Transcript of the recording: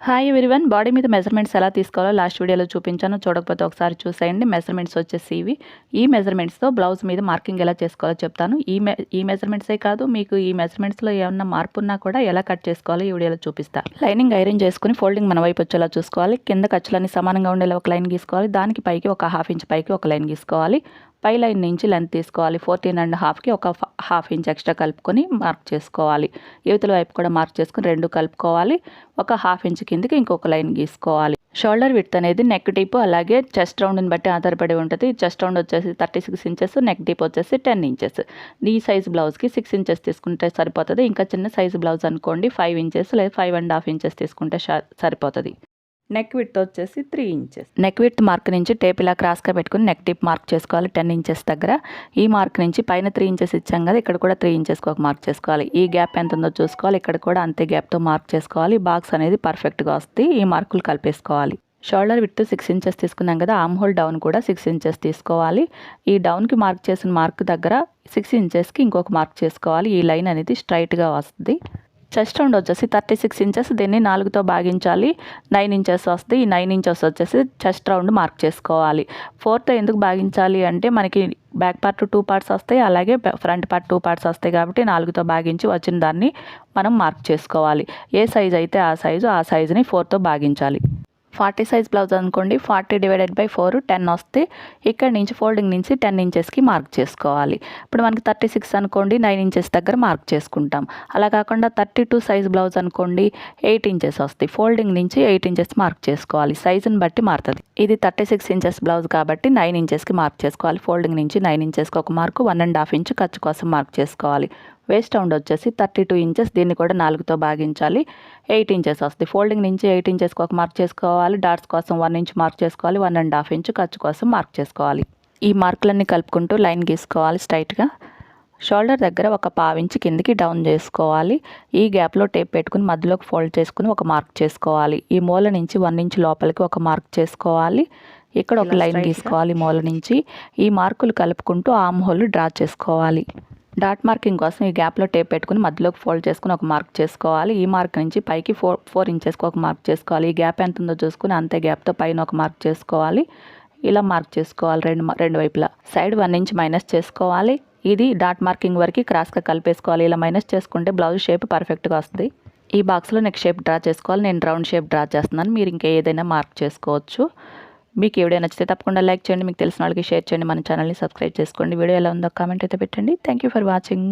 Hi everyone, body మీద measurements ఎలా తీసుకోవాలో లాస్ట్ వీడియోలో చూపించాను. చూడకపోతే ఒకసారి చూసేయండి. మెజర్మెంట్స్ వచ్చేసి ఇవి. ఈ మెజర్మెంట్స్తో బ్లౌజ్ మీద మార్కింగ్ ఎలా చేసుకోవాలో చెప్తాను. ఈ మెజర్మెంట్సే కాదు, మీకు ఈ మెజర్మెంట్స్లో ఏమన్నా మార్పు ఉన్నా కూడా ఎలా కట్ చేసుకోవాలో ఈ వీడియోలో చూపిస్తాను. లైనింగ్ ఐరన్ చేసుకుని ఫోల్డింగ్ మన వైపు వచ్చేలా చూసుకోవాలి. కింద ఖర్చులన్నీ సమానంగా ఉండేలా ఒక లైన్ గీసుకోవాలి. దానికి పైకి ఒక ½ ఇంచ్ పైకి ఒక లైన్ గీసుకోవాలి. పై లైన్ నుంచి లెంత్ తీసుకోవాలి. 14.5కి ఒక ½ ఇంచ్ ఎక్స్ట్రా కలుపుకొని మార్క్ చేసుకోవాలి. యువతల వైపు కూడా మార్క్ చేసుకుని రెండు కలుపుకోవాలి. ఒక ½ ఇంచ్ కిందకి ఇంకొక లైన్ గీసుకోవాలి. షోల్డర్ విడ్త్ అనేది నెక్ డీప్ అలాగే చెస్ట్ రౌండ్ని బట్టి ఆధారపడి ఉంటుంది. చెస్ట్ రౌండ్ వచ్చేసి 36 ఇంచెస్, నెక్ డీప్ వచ్చేసి 10 ఇంచెస్. ఈ సైజ్ బ్లౌజ్కి 6 ఇంచెస్ తీసుకుంటే సరిపోతుంది. ఇంకా చిన్న సైజ్ బ్లౌజ్ అనుకోండి 5 ఇంచెస్ లేదా 5.5 ఇంచెస్ తీసుకుంటే సరిపోతుంది. నెక్ విడ్త్ వచ్చేసి 3 ఇంచెస్. నెక్ విడ్త్ మార్క్ నుంచి టేప్ ఇలా క్రాస్గా పెట్టుకుని నెక్ డీప్ మార్క్ చేసుకోవాలి 10 ఇంచెస్ దగ్గర. ఈ మార్క్ నుంచి పైన 3 ఇంచెస్ ఇచ్చాం కదా, ఇక్కడ కూడా 3 ఇంచెస్కి ఒక మార్క్ చేసుకోవాలి. ఈ గ్యాప్ ఎంత ఉందో చూసుకోవాలి. ఇక్కడ కూడా అంతే గ్యాప్తో మార్క్ చేసుకోవాలి. బాక్స్ అనేది పర్ఫెక్ట్గా వస్తుంది. ఈ మార్కులు కలిపేసుకోవాలి. షోల్డర్ విడ్త్ 6 ఇంచెస్ తీసుకున్నాం కదా, ఆర్మ్ హోల్ డౌన్ కూడా 6 ఇంచెస్ తీసుకోవాలి. ఈ డౌన్కి మార్క్ చేసిన మార్క్ దగ్గర 6 ఇంచెస్కి ఇంకొక మార్క్ చేసుకోవాలి. ఈ లైన్ అనేది స్ట్రైట్గా వస్తుంది. చెస్ట్ రౌండ్ వచ్చేసి 36 ఇంచెస్, దీన్ని 4తో భాగించాలి. 9 ఇంచెస్ వస్తుంది. ఈ 9 ఇంచెస్ వచ్చేసి చెస్ట్ రౌండ్ మార్క్ చేసుకోవాలి. 4తో ఎందుకు భాగించాలి అంటే మనకి బ్యాక్ పార్ట్ 2 పార్ట్స్ వస్తాయి, అలాగే ఫ్రంట్ పార్ట్ 2 పార్ట్స్ వస్తాయి కాబట్టి 4తో భాగించి వచ్చిన దాన్ని మనం మార్క్ చేసుకోవాలి. ఏ సైజ్ అయితే ఆ సైజుని 4తో భాగించాలి. 40 సైజ్ బ్లౌజ్ అనుకోండి, 40/4 10 వస్తే ఇక్కడ నుంచి ఫోల్డింగ్ నుంచి 10 ఇంచెస్కి మార్క్ చేసుకోవాలి. ఇప్పుడు మనకి 36 అనుకోండి, 9 ఇంచెస్ దగ్గర మార్క్ చేసుకుంటాం. అలా కాకుండా 32 సైజ్ బ్లౌజ్ అనుకోండి, 8 ఇంచెస్ వస్తాయి. ఫోల్డింగ్ నుంచి 8 ఇంచెస్ మార్క్ చేసుకోవాలి. సైజుని బట్టి మారుతుంది. ఇది 36 ఇంచెస్ బ్లౌజ్ కాబట్టి 9 ఇంచెస్కి మార్క్ చేసుకోవాలి. ఫోల్డింగ్ నుంచి 9 ఇంచెస్కి ఒక మార్కు, 1.5 ఇంచ్ ఖర్చు కోసం మార్క్ చేసుకోవాలి. వేస్ట్ రౌండ్ వచ్చేసి 32 ఇంచెస్, దీన్ని కూడా 4తో భాగించాలి. 8 ఇంచెస్ వస్తుంది. ఫోల్డింగ్ నుంచి 8 ఇంచెస్కి ఒక మార్క్ చేసుకోవాలి. డాట్స్ కోసం 1 ఇంచ్ మార్క్ చేసుకోవాలి. 1.5 ఇంచ్ ఖర్చు కోసం మార్క్ చేసుకోవాలి. ఈ మార్కులన్నీ కలుపుకుంటూ లైన్ గీసుకోవాలి స్ట్రైట్గా. షోల్డర్ దగ్గర ఒక ½ ఇంచ్ కిందికి డౌన్ చేసుకోవాలి. ఈ గ్యాప్లో టేప్ పెట్టుకుని మధ్యలోకి ఫోల్డ్ చేసుకుని ఒక మార్క్ చేసుకోవాలి. ఈ మూల నుంచి 1 ఇంచ్ లోపలికి ఒక మార్క్ చేసుకోవాలి. ఇక్కడ ఒక లైన్ గీసుకోవాలి మూల నుంచి. ఈ మార్కులు కలుపుకుంటూ ఆర్మ్ హోల్ డ్రా చేసుకోవాలి. డాట్ మార్కింగ్ కోసం ఈ గ్యాప్లో టేప్ పెట్టుకుని మధ్యలోకి ఫోల్డ్ చేసుకుని ఒక మార్క్ చేసుకోవాలి. ఈ మార్క్ నుంచి పైకి 4 ఇంచెస్కి ఒక మార్క్ చేసుకోవాలి. ఈ గ్యాప్ ఎంత ఉందో చూసుకుని అంతే గ్యాప్తో పైన ఒక మార్క్ చేసుకోవాలి. ఇలా మార్క్ చేసుకోవాలి రెండు వైపులా. సైడ్ 1 ఇంచ్ మైనస్ చేసుకోవాలి. ఇది డాట్ మార్కింగ్ వరకు క్రాస్గా కలిపేసుకోవాలి. ఇలా మైనస్ చేసుకుంటే బ్లౌజ్ షేప్ పర్ఫెక్ట్గా వస్తుంది. ఈ బాక్స్లో నెక్ షేప్ డ్రా చేసుకోవాలి. నేను రౌండ్ షేప్ డ్రా చేస్తున్నాను. మీరు ఇంకా ఏదైనా మార్క్ చేసుకోవచ్చు. మీకు ఈ వీడియో నచ్చితే తప్పకుండా లైక్ చేయండి. మీకు తెలిసిన వాళ్ళకి షేర్ చేయండి. మన ఛానల్ని సబ్స్క్రైబ్ చేసుకోండి. వీడియో ఎలా ఉందో కామెంట్ అయితే పెట్టండి. Thank you for watching.